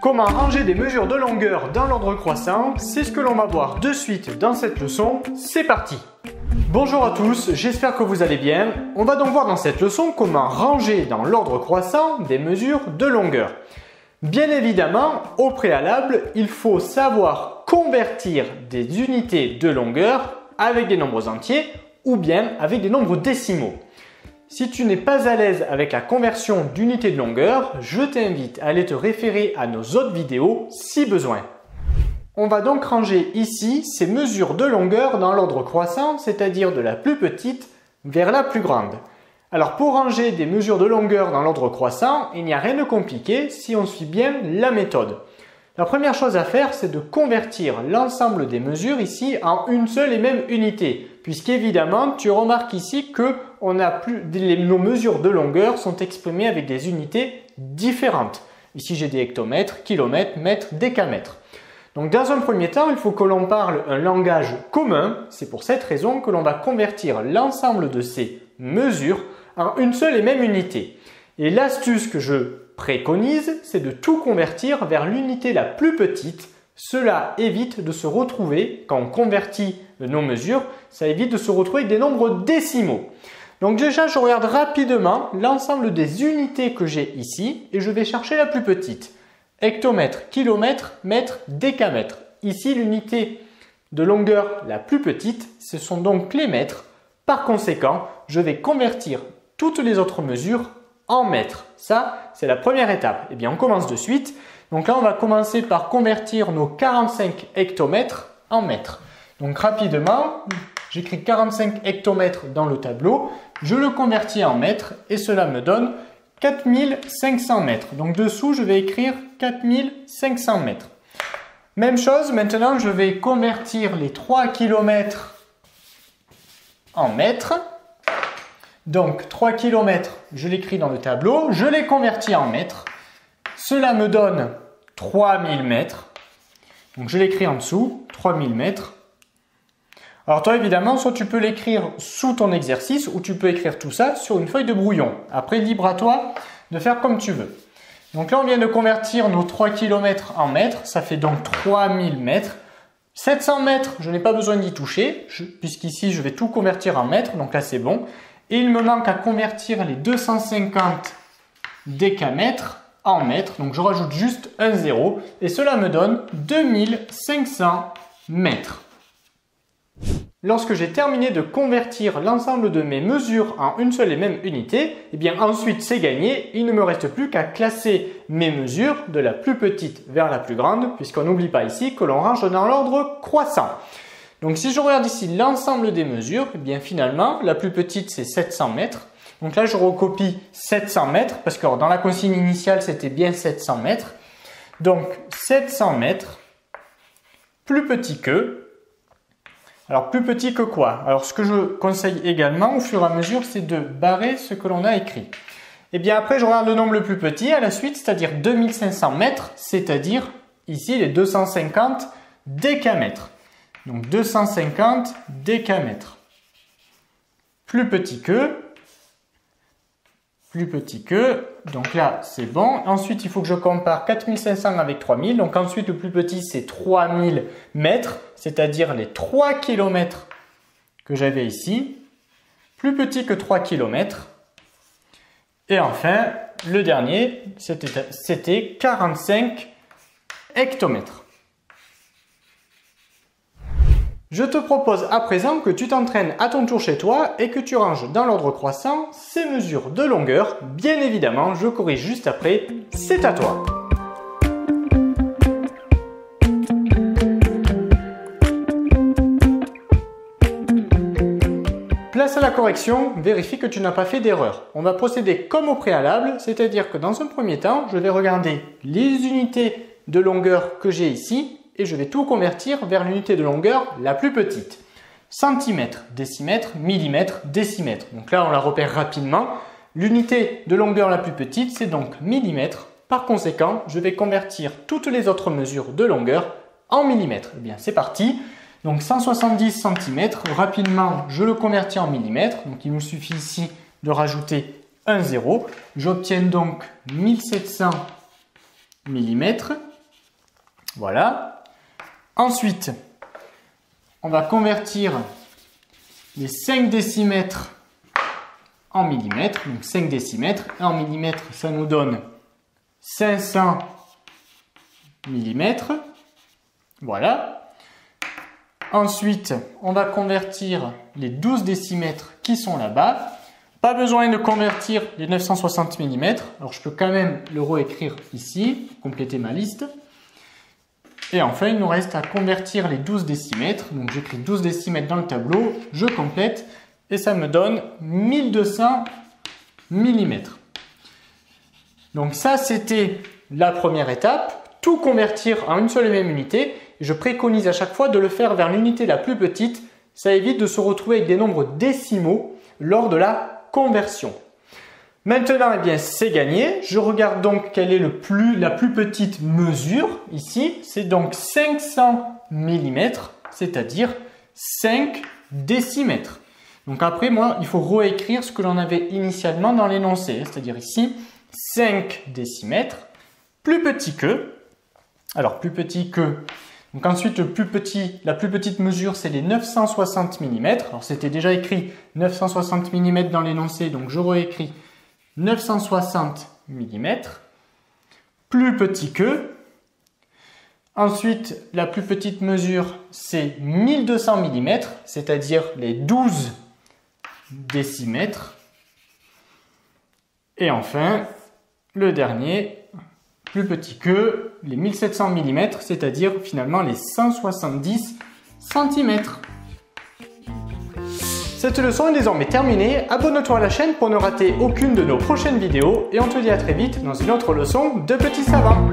Comment ranger des mesures de longueur dans l'ordre croissant? C'est ce que l'on va voir de suite dans cette leçon. C'est parti! Bonjour à tous, j'espère que vous allez bien. On va donc voir dans cette leçon comment ranger dans l'ordre croissant des mesures de longueur. Bien évidemment, au préalable, il faut savoir convertir des unités de longueur avec des nombres entiers ou bien avec des nombres décimaux. Si tu n'es pas à l'aise avec la conversion d'unités de longueur, je t'invite à aller te référer à nos autres vidéos si besoin. On va donc ranger ici ces mesures de longueur dans l'ordre croissant, c'est-à-dire de la plus petite vers la plus grande. Alors pour ranger des mesures de longueur dans l'ordre croissant, il n'y a rien de compliqué si on suit bien la méthode. La première chose à faire, c'est de convertir l'ensemble des mesures ici en une seule et même unité, puisqu'évidemment, tu remarques ici que nos mesures de longueur sont exprimées avec des unités différentes. Ici, j'ai des hectomètres, kilomètres, mètres, décamètres. Donc, dans un premier temps, il faut que l'on parle un langage commun. C'est pour cette raison que l'on va convertir l'ensemble de ces mesures en une seule et même unité. Et l'astuce que je préconise, c'est de tout convertir vers l'unité la plus petite. Cela évite de se retrouver, quand on convertit nos mesures, ça évite de se retrouver avec des nombres décimaux. Donc déjà, je regarde rapidement l'ensemble des unités que j'ai ici et je vais chercher la plus petite. Hectomètre, kilomètre, mètre, décamètre. Ici, l'unité de longueur la plus petite, ce sont donc les mètres. Par conséquent, je vais convertir toutes les autres mesures en mètres. Ça, c'est la première étape. Eh bien, on commence de suite. Donc là, on va commencer par convertir nos 45 hectomètres en mètres. Donc rapidement, j'écris 45 hectomètres dans le tableau. Je le convertis en mètres et cela me donne 4500 mètres. Donc dessous, je vais écrire 4500 mètres. Même chose, maintenant, je vais convertir les 3 km en mètres. Donc 3 km, je l'écris dans le tableau, je les convertis en mètres. Cela me donne 3000 mètres. Donc je l'écris en dessous, 3000 mètres. Alors toi évidemment, soit tu peux l'écrire sous ton exercice ou tu peux écrire tout ça sur une feuille de brouillon. Après, libre à toi de faire comme tu veux. Donc là, on vient de convertir nos 3 km en mètres. Ça fait donc 3000 mètres. 700 mètres, je n'ai pas besoin d'y toucher puisqu'ici, je vais tout convertir en mètres. Donc là, c'est bon. Et il me manque à convertir les 250 décamètres en mètres. Donc je rajoute juste un 0 et cela me donne 2500 mètres. Lorsque j'ai terminé de convertir l'ensemble de mes mesures en une seule et même unité, eh bien ensuite c'est gagné. Il ne me reste plus qu'à classer mes mesures de la plus petite vers la plus grande, puisqu'on n'oublie pas ici que l'on range dans l'ordre croissant. Donc si je regarde ici l'ensemble des mesures, eh bien finalement la plus petite c'est 700 mètres. Donc là je recopie 700 mètres parce que dans la consigne initiale c'était bien 700 mètres. Donc 700 mètres plus petit que. Alors plus petit que quoi? Alors ce que je conseille également au fur et à mesure, c'est de barrer ce que l'on a écrit. Et bien après je regarde le nombre le plus petit à la suite, c'est-à-dire 2500 mètres, c'est-à-dire ici les 250 décamètres. Donc 250 décamètres. Plus petit que. Donc là, c'est bon. Ensuite, il faut que je compare 4500 avec 3000. Donc ensuite, le plus petit, c'est 3000 mètres, c'est-à-dire les 3 km que j'avais ici. Plus petit que 3 km. Et enfin, le dernier, c'était 45 hectomètres. Je te propose à présent que tu t'entraînes à ton tour chez toi et que tu ranges dans l'ordre croissant ces mesures de longueur. Bien évidemment, je corrige juste après, c'est à toi. Place à la correction, vérifie que tu n'as pas fait d'erreur. On va procéder comme au préalable, c'est-à-dire que dans un premier temps, je vais regarder les unités de longueur que j'ai ici. Et je vais tout convertir vers l'unité de longueur la plus petite. Centimètre, décimètre, millimètre, décimètre. Donc là, on la repère rapidement. L'unité de longueur la plus petite, c'est donc millimètre. Par conséquent, je vais convertir toutes les autres mesures de longueur en millimètres. Eh bien, c'est parti. Donc 170 cm, rapidement, je le convertis en millimètres. Donc il me suffit ici de rajouter un 0. J'obtiens donc 1700 mm. Voilà. Ensuite, on va convertir les 5 décimètres en millimètres. Donc 5 décimètres. En millimètres, ça nous donne 500 millimètres. Voilà. Ensuite, on va convertir les 12 décimètres qui sont là-bas. Pas besoin de convertir les 960 mm. Alors, je peux quand même le réécrire ici, pour compléter ma liste. Et enfin, il nous reste à convertir les 12 décimètres. Donc, j'écris 12 décimètres dans le tableau, je complète et ça me donne 1200 mm. Donc, ça, c'était la première étape. Tout convertir en une seule et même unité. Je préconise à chaque fois de le faire vers l'unité la plus petite. Ça évite de se retrouver avec des nombres décimaux lors de la conversion. Maintenant, eh bien, c'est gagné. Je regarde donc quelle est la plus petite mesure ici. C'est donc 500 mm, c'est-à-dire 5 décimètres. Donc après, moi, il faut réécrire ce que l'on avait initialement dans l'énoncé. C'est-à-dire ici, 5 décimètres, plus petit que. Alors, plus petit que. Donc ensuite, la plus petite mesure, c'est les 960 mm. Alors c'était déjà écrit 960 mm dans l'énoncé, donc je réécris 960 mm. Plus petit que. Ensuite, la plus petite mesure, c'est 1200 mm, c'est-à-dire les 12 décimètres. Et enfin, le dernier, plus petit que les 1700 mm, c'est-à-dire finalement les 170 cm. Cette leçon est désormais terminée. Abonne-toi à la chaîne pour ne rater aucune de nos prochaines vidéos et on te dit à très vite dans une autre leçon de petits savants.